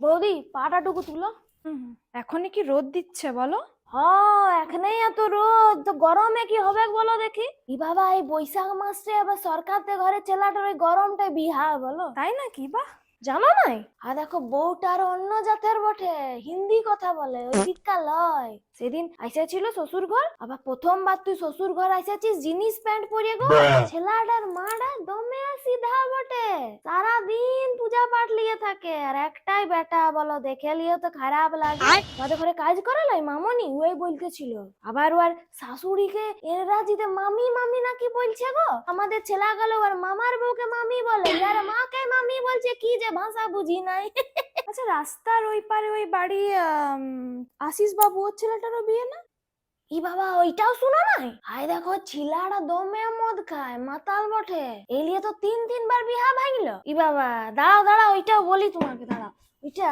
বৌদি পাটাটুকু তুলো। এখনই কি রোদ দিচ্ছে বলো? হ্যাঁ, এখানেই এত রোদ, তো গরমে কি হবে বলো দেখি। ই বাবা, এই বৈশাখ মাসে আবার সরকারদের ঘরে ছেলেটার ওই গরমটাই বিহা বলো। তাই নাকি? বাহ। জানো নাই? আর দেখো বউটার অন্য জাতের বটে, হিন্দি কথা বলে, ওই দিককার লয়। সেদিন আইসেছিল শ্বশুর ঘর, আবার প্রথমবার তুই শ্বশুর ঘর আইসেছিস জিনিস প্যান্ট পরে গো। ছেলেটার মাটা দমে সিধা বটে, সারা দিন পূজা পাঠ লিয়ে থাকে, আর একটাই বেটা বলো, দেখে লিয়ে তো খারাপ লাগে। আমাদের ঘরে কাজ করে লাই মামনি, ওই বলতেছিল। আবার ওর শাশুড়িকে ইংরাজিতে মামি মামি নাকি বলছে গো। আমাদের ছেলা গেল ওর মামার বউকে মামি বলে, আর মাকে মামি বলছে, কি যে ভাষা বুঝি নাই। আচ্ছা, রাস্তার ওই পারে ওই বাড়ি আশিস বাবু, ওর ছেলেটারও বিয়ে না? ই বাবা, ওইটাও শুনো নাই? হাই দেখো, ছিলাটা দমে মদ খায়, মাতাল বটে, এই লিয়ে তো 3 বার বিহা ভাঙলো। ই বাবা, দাঁড়াও দাঁড়াও, ওইটাও বলি তোমাকে, দাঁড়াও। ওইটা